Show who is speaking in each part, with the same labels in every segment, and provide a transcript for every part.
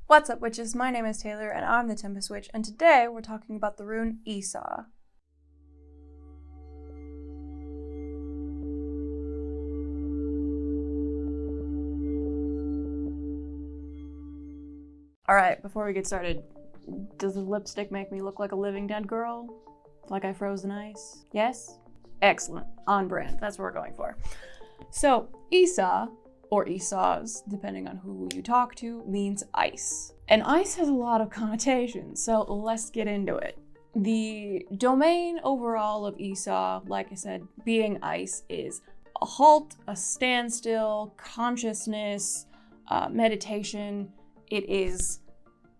Speaker 1: What's up, witches? My name is Taylor, and I'm the Tempest Witch, and today we're talking about the rune Esau. Alright, before we get started, does the lipstick make me look like a living dead girl? Like I froze in ice? Yes? Excellent. On brand. That's what we're going for. So, Esau, or Esau's, depending on who you talk to, means ice. And ice has a lot of connotations, so let's get into it. The domain overall of Esau, like I said, being ice, is a halt, a standstill, consciousness, meditation. It is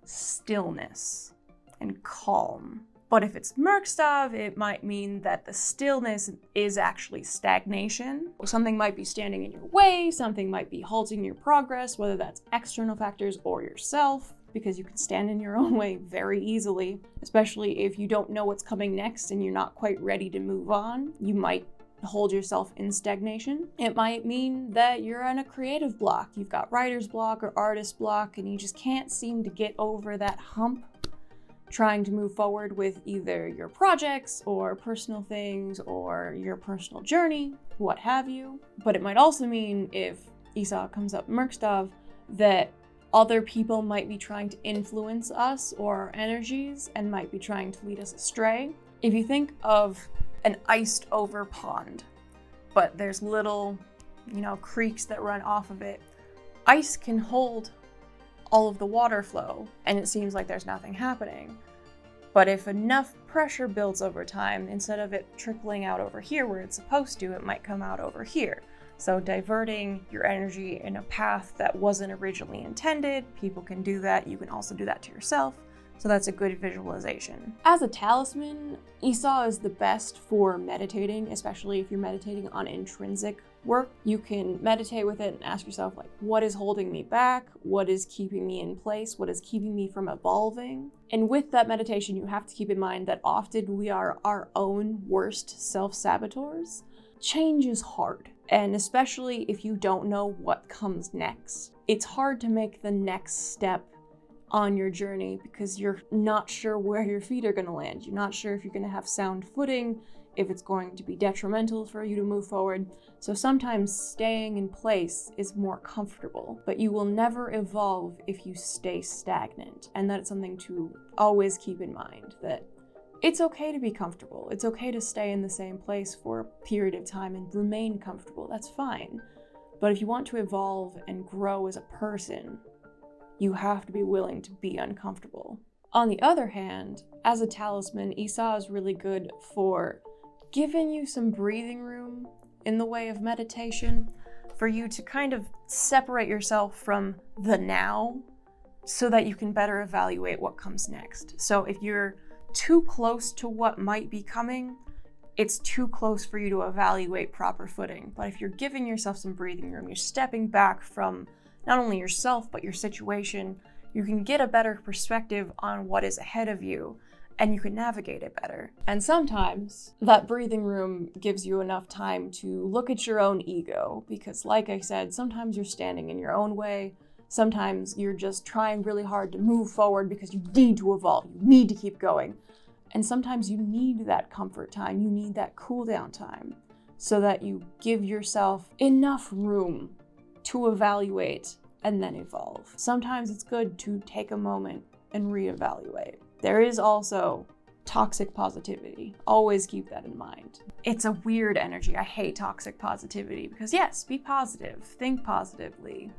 Speaker 1: stillness and calm. But if it's Merkstav, it might mean that the stillness is actually stagnation. Something might be standing in your way, something might be halting your progress, whether that's external factors or yourself, because you can stand in your own way very easily, especially if you don't know what's coming next and you're not quite ready to move on. You might hold yourself in stagnation. It might mean that you're on a creative block. You've got writer's block or artist block, and you just can't seem to get over that hump trying to move forward with either your projects or personal things or your personal journey, what have you. But it might also mean, if Esau comes up Merkstav, that other people might be trying to influence us or our energies and might be trying to lead us astray. If you think of an iced over pond, but there's little, creeks that run off of it, ice can hold all of the water flow, and it seems like there's nothing happening. But if enough pressure builds over time, instead of it trickling out over here where it's supposed to, it might come out over here. So diverting your energy in a path that wasn't originally intended, people can do that. You can also do that to yourself. So that's a good visualization. As a talisman, Esau is the best for meditating, especially if you're meditating on intrinsic work. You can meditate with it and ask yourself, what is holding me back? What is keeping me in place? What is keeping me from evolving? And with that meditation, you have to keep in mind that often we are our own worst self-saboteurs. Change is hard, and especially if you don't know what comes next. It's hard to make the next step on your journey because you're not sure where your feet are going to land. You're not sure if you're going to have sound footing, if it's going to be detrimental for you to move forward. So sometimes staying in place is more comfortable, but you will never evolve if you stay stagnant. And that's something to always keep in mind, that it's okay to be comfortable. It's okay to stay in the same place for a period of time and remain comfortable. That's fine. But if you want to evolve and grow as a person, you have to be willing to be uncomfortable. On the other hand, as a talisman, Esau is really good for giving you some breathing room in the way of meditation, for you to kind of separate yourself from the now so that you can better evaluate what comes next. So if you're too close to what might be coming, it's too close for you to evaluate proper footing. But if you're giving yourself some breathing room, you're stepping back from not only yourself, but your situation, you can get a better perspective on what is ahead of you, and you can navigate it better. And sometimes that breathing room gives you enough time to look at your own ego, because like I said, sometimes you're standing in your own way, sometimes you're just trying really hard to move forward because you need to evolve, you need to keep going. And sometimes you need that comfort time, you need that cool down time, so that you give yourself enough room to evaluate and then evolve. Sometimes it's good to take a moment and reevaluate. There is also toxic positivity. Always keep that in mind. It's a weird energy. I hate toxic positivity because yes, be positive, think positively.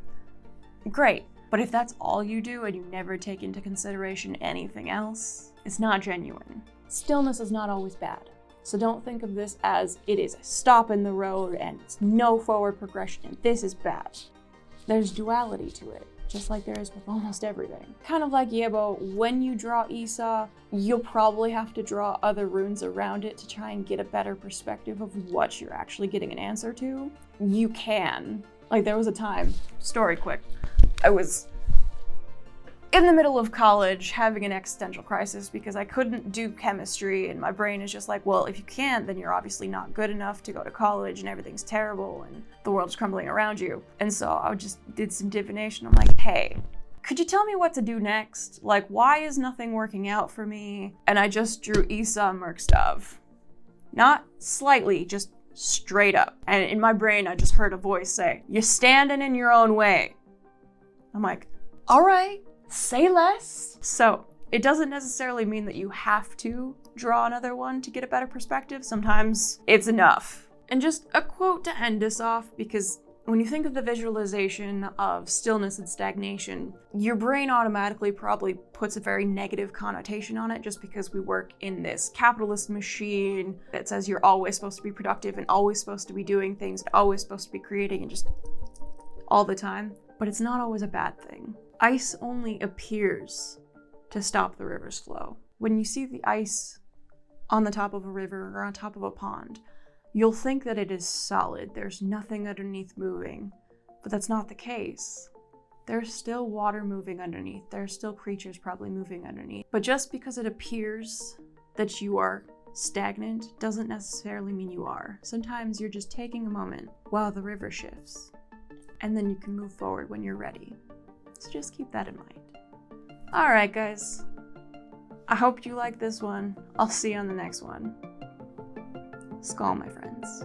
Speaker 1: Great. But if that's all you do and you never take into consideration anything else, it's not genuine. Stillness is not always bad. So don't think of this as it is a stop in the road and it's no forward progression and this is bad. There's duality to it, just like there is with almost everything. Kind of like Yebo, when you draw Esau, you'll probably have to draw other runes around it to try and get a better perspective of what you're actually getting an answer to. You can. There was a time, story quick, I was in the middle of college having an existential crisis because I couldn't do chemistry, and my brain is just like, well, if you can't, then you're obviously not good enough to go to college and everything's terrible and the world's crumbling around you. And so I just did some divination. I'm like, hey, could you tell me what to do next? Like, why is nothing working out for me? And I just drew Issa Merkstav. Not slightly, just straight up. And in my brain, I just heard a voice say, "You're standing in your own way." I'm like, all right, say less. So it doesn't necessarily mean that you have to draw another one to get a better perspective. Sometimes it's enough. And just a quote to end us off, because when you think of the visualization of stillness and stagnation, your brain automatically probably puts a very negative connotation on it just because we work in this capitalist machine that says you're always supposed to be productive and always supposed to be doing things and always supposed to be creating and just all the time. But it's not always a bad thing. Ice only appears to stop the river's flow. When you see the ice on the top of a river or on top of a pond, you'll think that it is solid. There's nothing underneath moving, but that's not the case. There's still water moving underneath. There's still creatures probably moving underneath. But just because it appears that you are stagnant doesn't necessarily mean you are. Sometimes you're just taking a moment while the river shifts, and then you can move forward when you're ready. So just keep that in mind. All right, guys. I hope you like this one. I'll see you on the next one. Skål, my friends.